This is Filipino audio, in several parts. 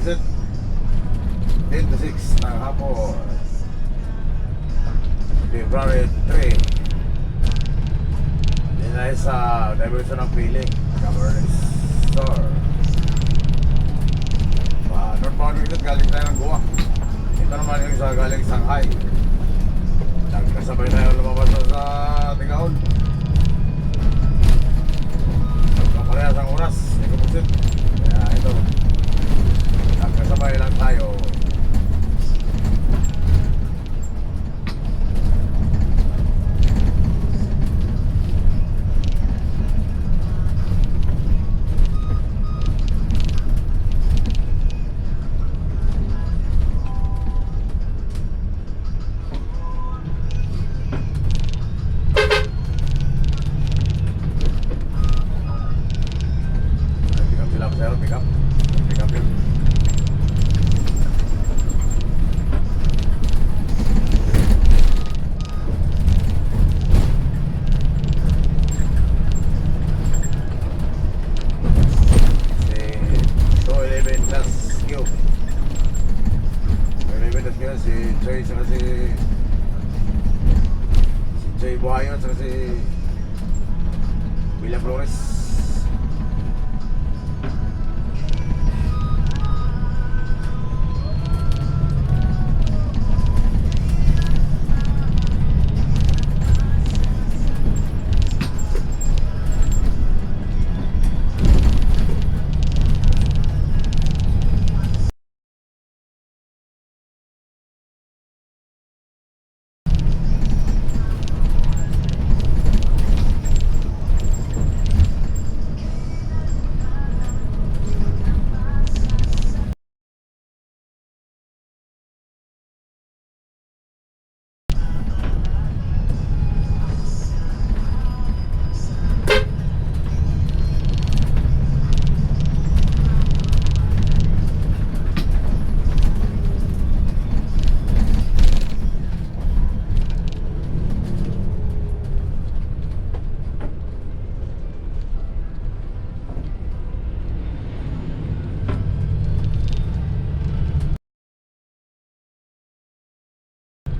Vincent. 10 to 6 ng hapon, February 3. Din ay sa diversion ng piling Camarines Store. Northbound Vincent, galing tayo ng Goa. Ito naman yung isa galing Shanghai. Nagkasabay tayo lumabas sa Tigaon. Nagkaparehas ang oras, hindi ko pusit. Kaya ito, nagkasabay lang tayo. Pick up yun. Si 211 Las Q. 211 Las Q, si Joy, saka si Joy Buhayon, saka si Villa Flores.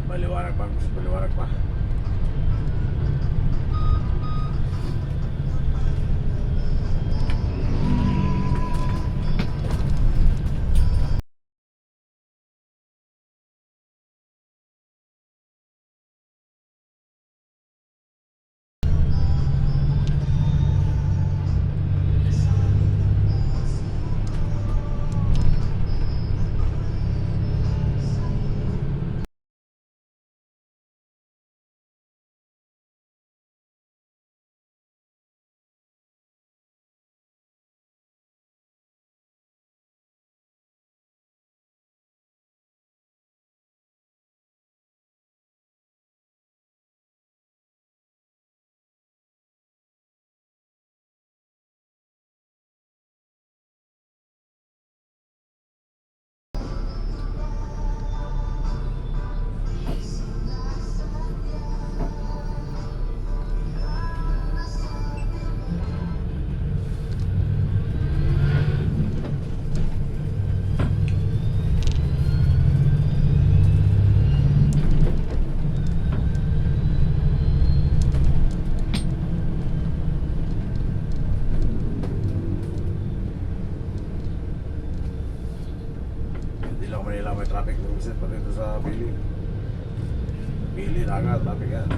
Maliwanag pa, maliwanag pa. Manila may traffic minsan pati ito sa Bili. Bili na agad, traffic yan.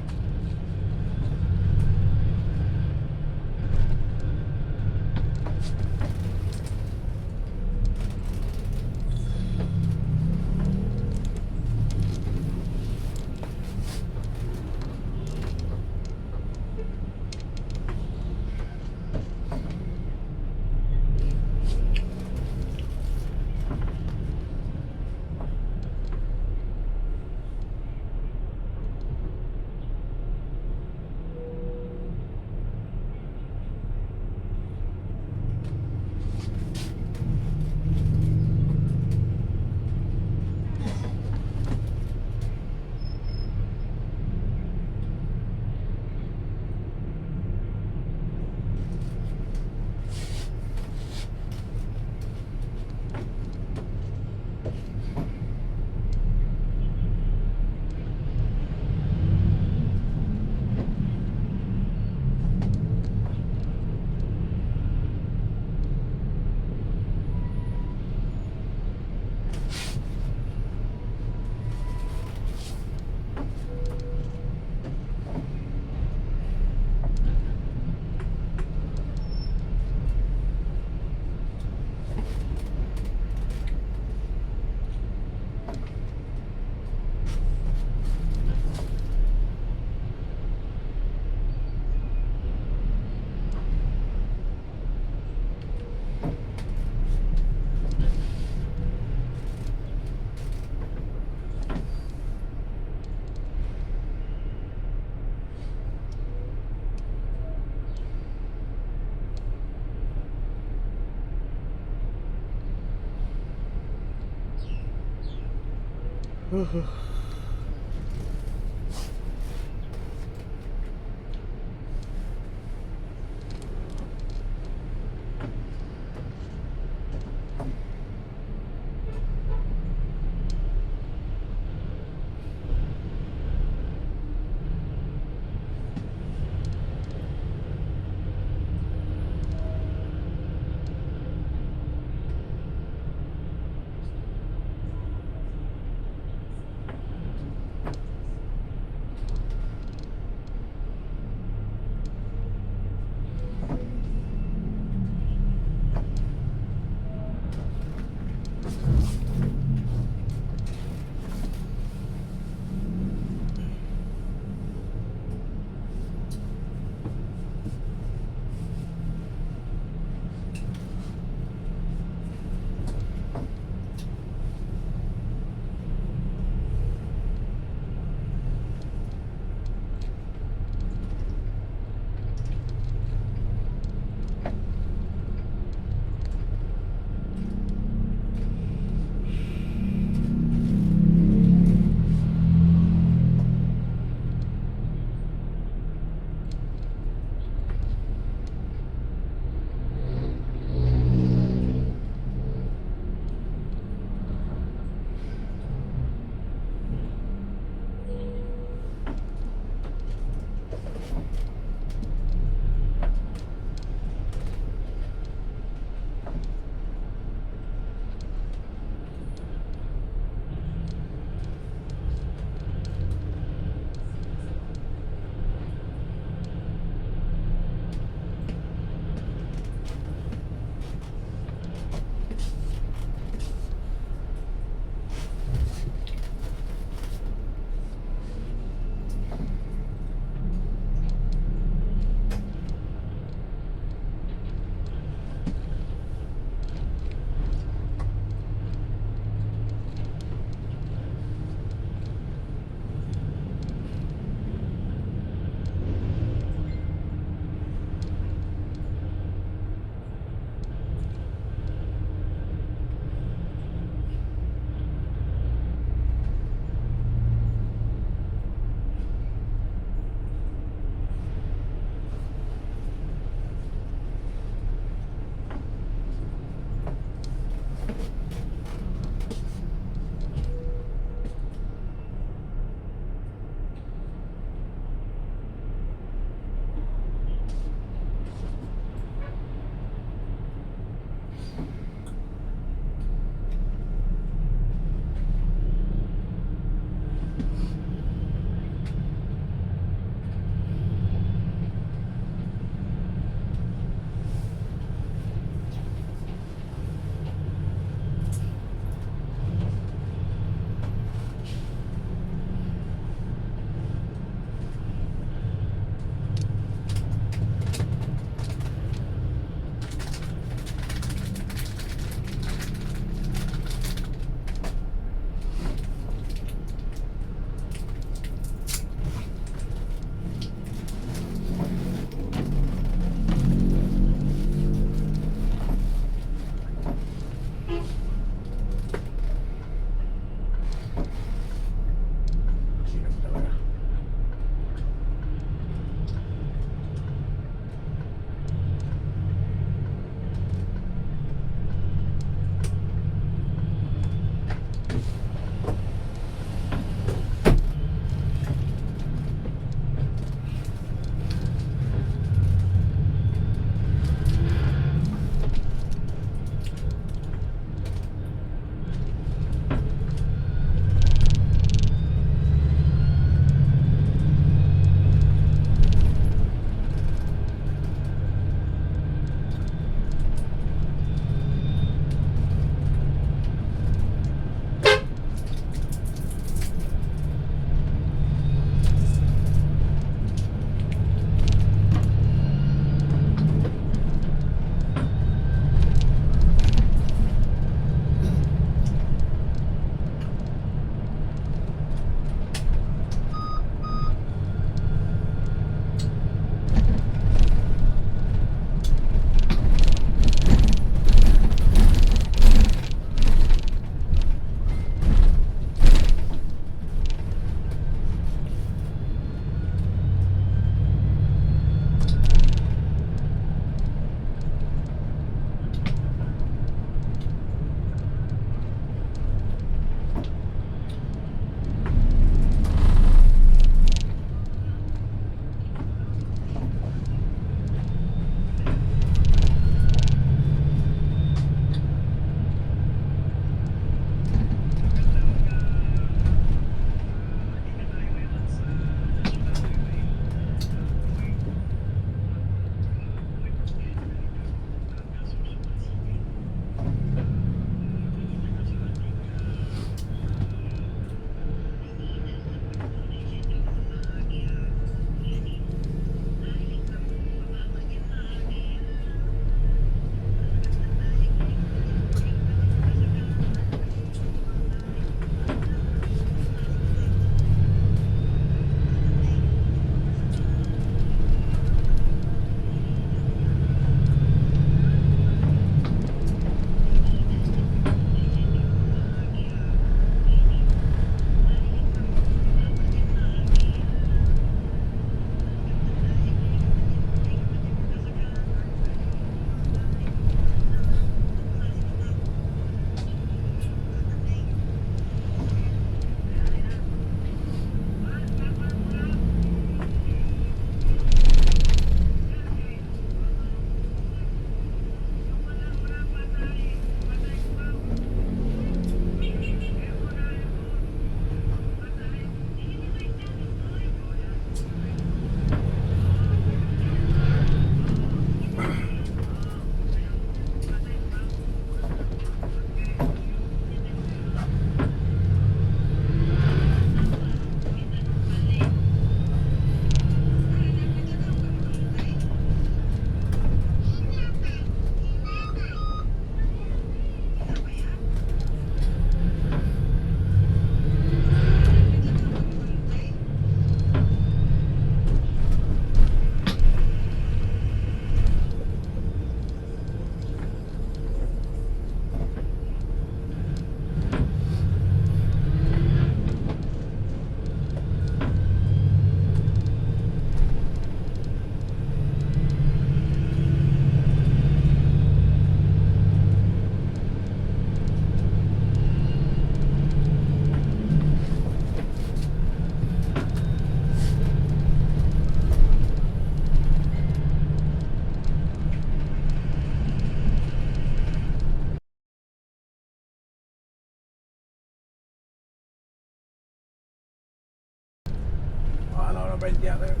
mga 20 yata yun.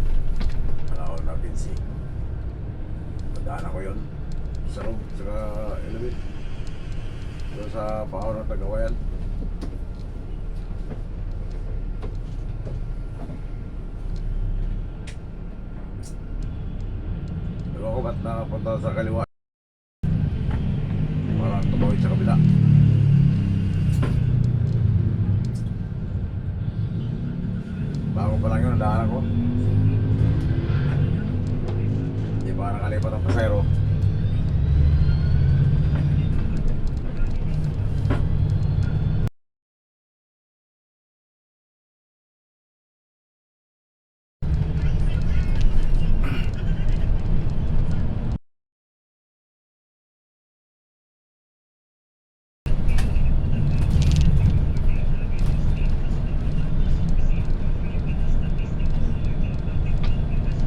Panahon na Vinci. Tandaan ako yun. Sa loob, saka Elevate. Doon sa paaw ng Tagawayan. Diba ko ba't nakapunta sa kaliwa? Parang tumawid sa kabila. Bago pa lang yun, nandahan ako. Hindi pa nakalipat ang pasero.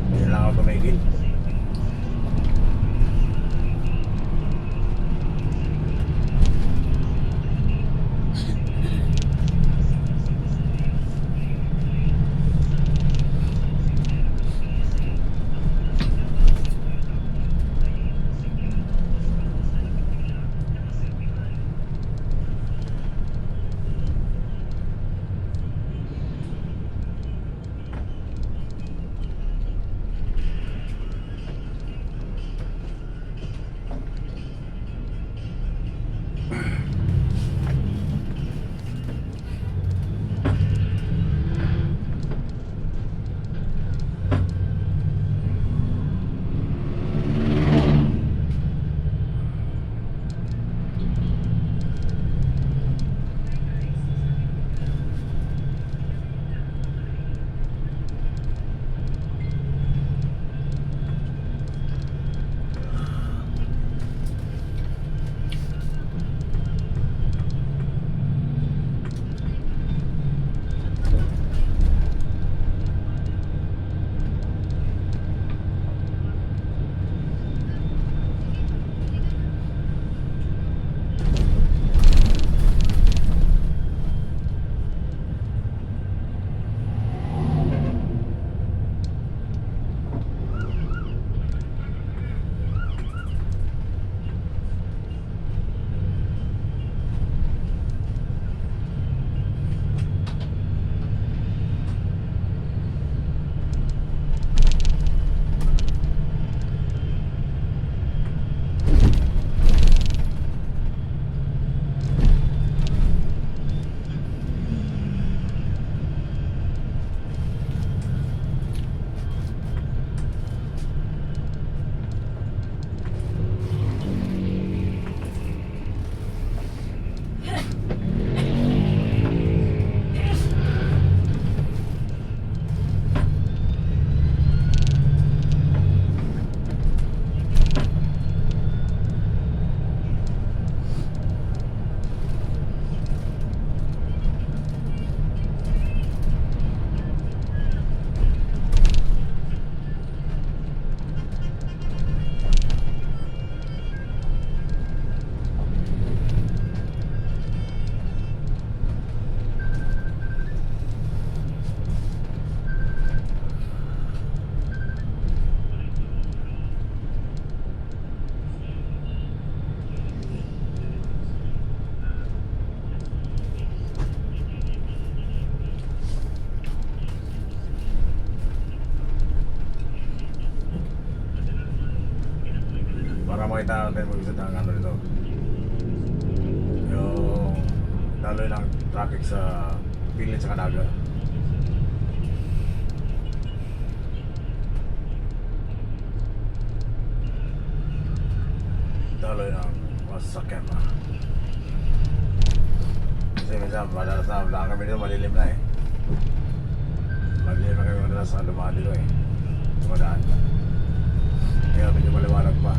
Hindi lang ako tumigil. Para makita natin mag-isa ng ano nito. Yung daloy ng traffic sa Pilit sa Canaga. Daloy ng masakyan na. Kasi minsan madalas na lang kami dito, malilim na eh. Malilim na kami madalas na lumaan dito eh. Dumadaan na. Kaya medyo maliwanag pa.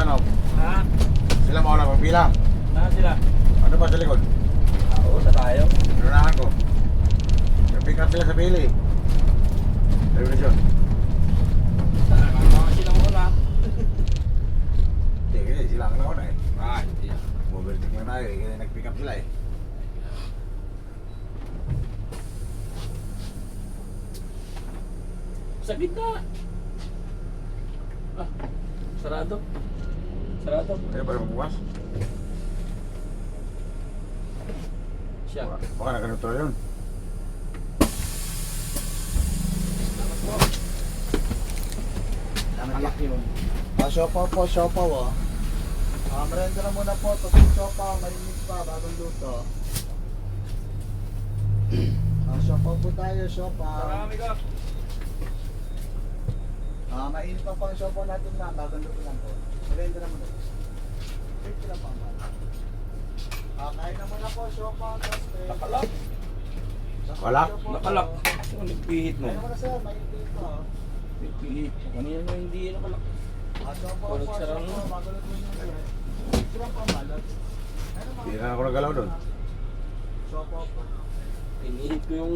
Paano? Ha? Sila mauna magbilang. Saan sila? Ano ba sa likod? Oo, sa tayo. Inunahan ko. Pick up sila sa Pili. Revolution. Saan? Mga sila muna. Hindi, kasi sila ang nauna eh. Hindi. Overtake lang tayo eh. Kasi nag-pick up sila eh. Sa gitna. Ah, sarado. Sarado. Kaya para magbukas. Siya. Baka nakaneutral yun. Anak yun. Siopaw po, siopaw oh. Merenda na muna po, tapos siopaw, mainit pa, bagong luto. Siopaw po tayo, siopaw. Marami ka. Mainit pa po ang siopaw natin na, bagong luto lang po. Merenda na muna. Wait lang pa man. Kain na muna po, siopaw, tapos Nakalak. Walak? Nakalak. Ano nagpihit mo? Kain na muna sir, mainit pa oh. Nagpihit. Kanina mo hindi nakalak. Siopaw po, Walang sarang. siopaw, bagong luto nyo. Wait lang pa man. Hindi na ako nagalaw doon. Siopaw po. Inihit ko yung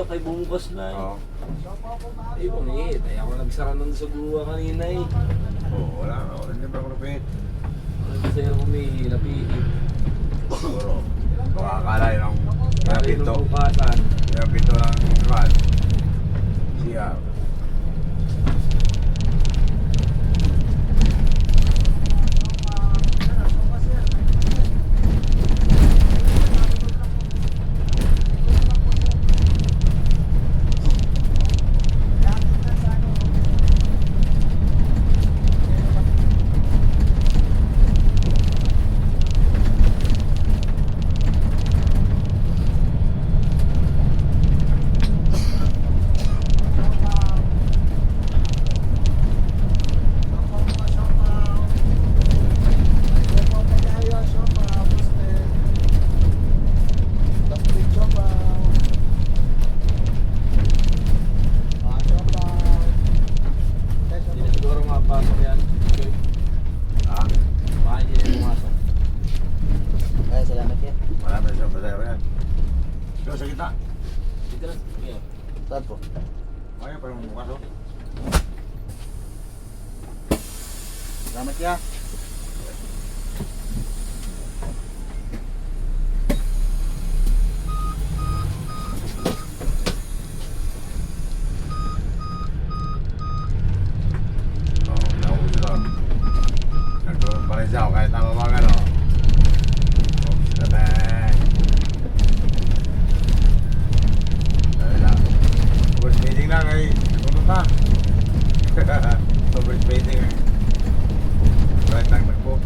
lakay bumukas na eh. Oo. Siopaw po, mga Ay, pumihit. Ay, ako nagsara nun sa guwa kanina eh. Oo, wala. Hindi pa ako napihit. Sa'yo humihi, napihit. Siguro. Baka akala yun ang Kaya pinto. nung bukasan. Yung pinto ng van. Siya. Hindi na siguro mapasok yan. Okay. Ah, Baka hindi na pumasok. Ay, salamat yan. marami siya pasayro yan. Ikaw sa kita. Dito na. Ngayon. Saan po? Kaya pa yung bukas oh. Salamat ya. Oo, nauwi sila. Nagtulog pa rin siya oh, kahit namamagan oh. Oops, natin. Dahil lang. Overspeeding na kay natulog na. Overspeeding eh. Right lang nagpo.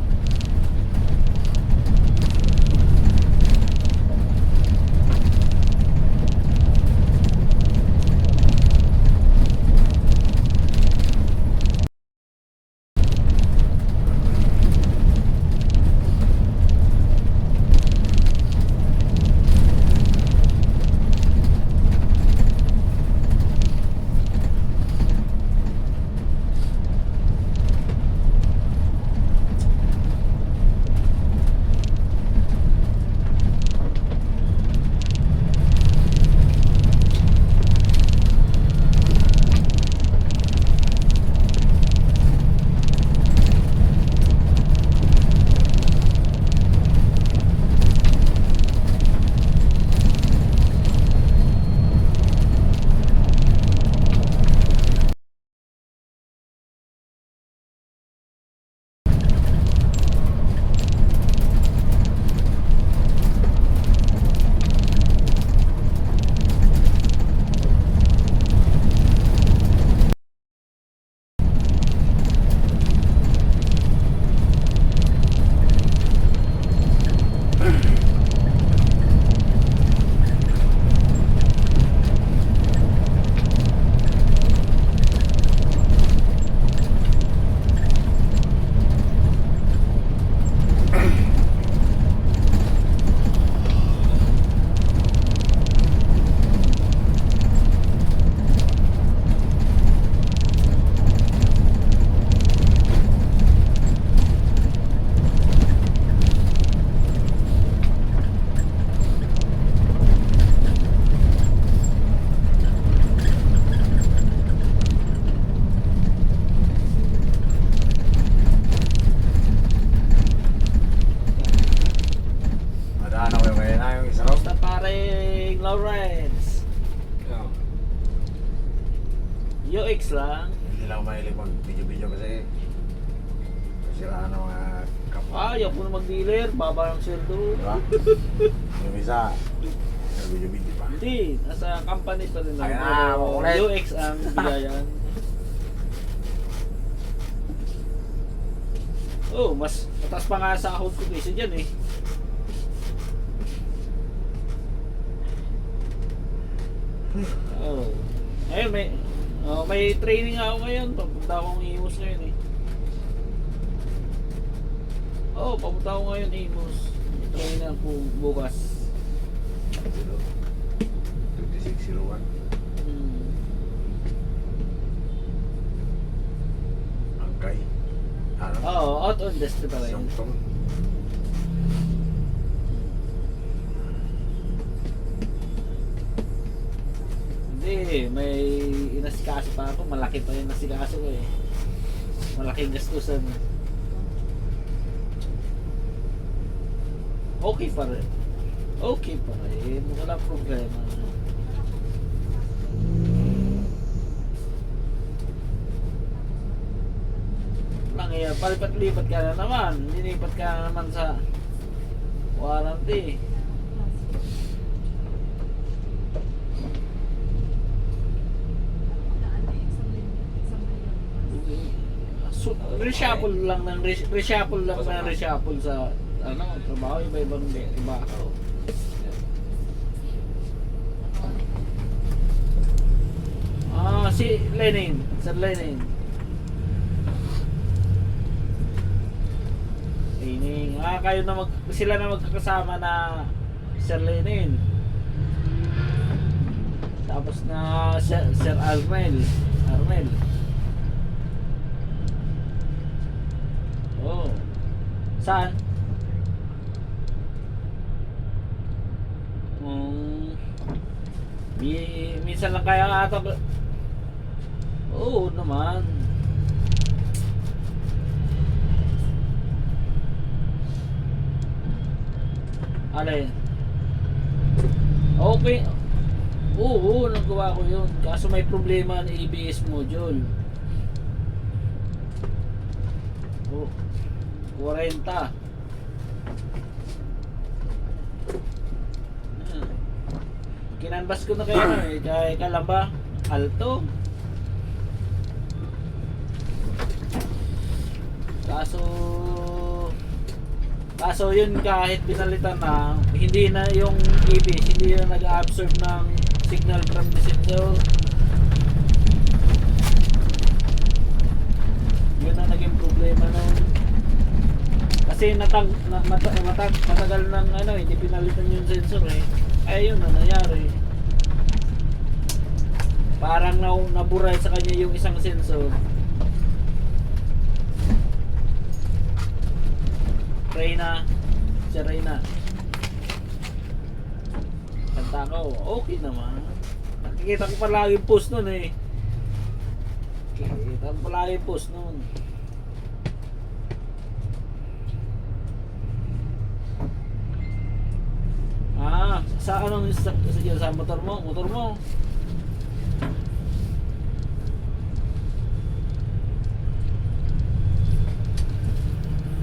UX lang. Hindi lang mahilig mag-video-video kasi kasiraan ng mga kapwa. Ayaw po na mag-dealer, baba ng sweldo. Diba? Yung isa, nag-video-video pa. Hindi, nasa company pa rin lang. Ayan na, Pero ulit. UX ang bigayan. Oh, mas mataas pa nga sa sahod ko kasi dyan eh. Oh. Ayun, may training ako ngayon. Papunta akong Imus ngayon eh. Oh, papunta ako ngayon Imus. May training ako bukas. 2601. Hmm. Angkay. Ano? Oo, out on desk pa rin. Samsung. Hindi, may inasikaso pa ako. Malaki pa yung nasikaso ko eh. Malaking gastusan. Okay pa rin. Okay pa rin. Wala problema. Lang yan, palipat-lipat ka na naman. Linipat ka na naman sa warranty. So, reshuffle lang ng reshuffle lang ng reshuffle sa ano, trabaho, iba-ibang trabaho. Ah, si Lenin, Sir Lenin. Lenin. Ah, kayo na sila na magkakasama na Sir Lenin. Tapos na Sir Armel. Oh. Saan? Minsan lang kaya ata. Oo naman. Alin? Okay. Oo, nagawa ko yun. Kaso may problema ang ABS module. Oh, 40. Kinanbas ko na kayo kay Kalamba, Alto. Kaso yun kahit pinalitan na, hindi na yung ABS, hindi na nag-absorb ng signal from the sensor. Yun ang naging problema nun. Kasi matagal ng hindi pinalitan yung sensor eh. Ay yun na nangyari. Parang naburay sa kanya yung isang sensor. Reyna. Si Reyna. Kanta ko, okay naman. Nakikita ko palagi yung post nun eh. Nakikita ko palagi yung post nun. Ah, sa anong sa motor mo? Motor mo?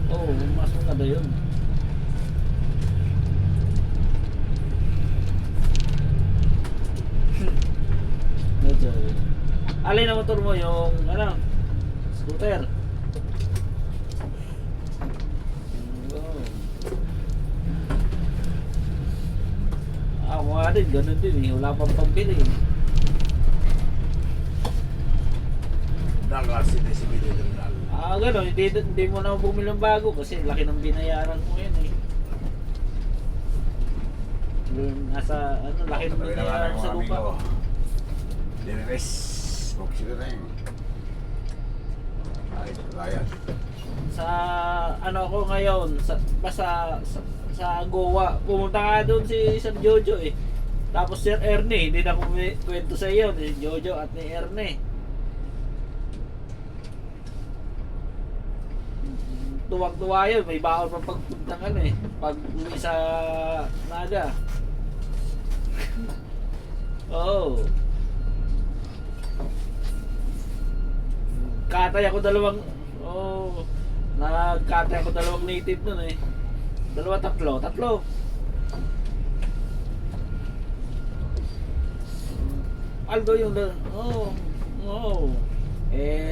Oh, mas maganda yun. Medyo. Alin na motor mo? Yung scooter. Ako nga din, ganun din eh. Wala pang pambili eh. Dalas hindi si Billy Terminal. Ah, gano'n. Hindi mo na bumili ng bago kasi laki ng binayaran mo ngayon eh. Nasa, laki ng binayaran sa lupa. Diniris. Boxer na yun. Ay, Ryan. Sa, ako ngayon, sa Goa. Pumunta ka doon si Sir Jojo eh. Tapos Sir Ernie, hindi na kwento sa iyo ni Jojo at ni Ernie. Tuwag-tuwa yun, may baon pang pagpuntang pag uwi sa Naga. Oo. nagkatay ako dalawang, nagkatay ako dalawang native nun eh. Tatlo. Aldo yung,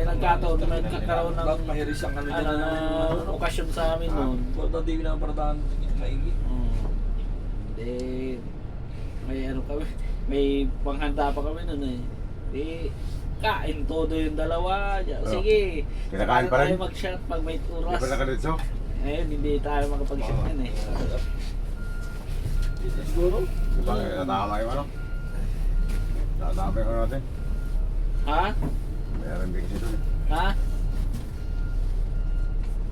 nagkataon na nagkakaroon ng, mahiris ang ano dyan ng okasyon sa amin noon. Importante yung pinaparadahan maigi. May ano kami, may panghanda pa kami nun eh. Kain todo yung dalawa. Sige. Kinakain pa rin? Tayo mag-shot pag may Di oras. ba nakalitso? Ayun, hindi tayo makapag-shot yan eh. Siguro? Di ba natama yung ano? Natama yung ano natin? Ha? Mayroon din kasi doon. Ha?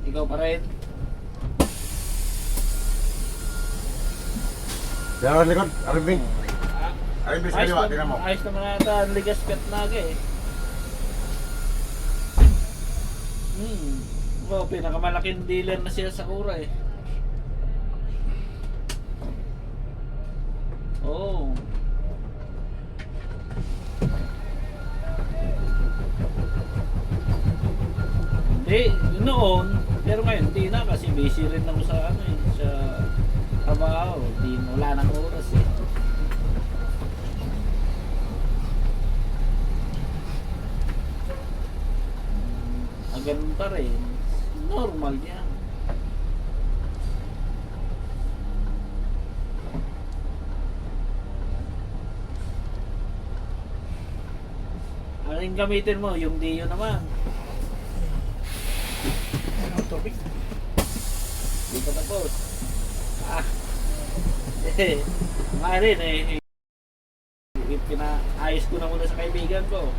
Ikaw pa rin? Kaya ang likod, Arvin. Arvin sa kaliwa, tingnan mo. Ayos naman nata ang ligas pet naga eh. Pinakamalaking dealer na siya sa Kura eh. Noon, pero ngayon di na kasi busy rin ako sa ano eh, sa trabaho. Wala nang oras eh. Ganun pa rin. Normal yan. Ano yung gamitin mo? Yung Dio naman. Topic. Hindi pa tapos. Nga rin eh. Pinaayos ko na muna sa kaibigan ko.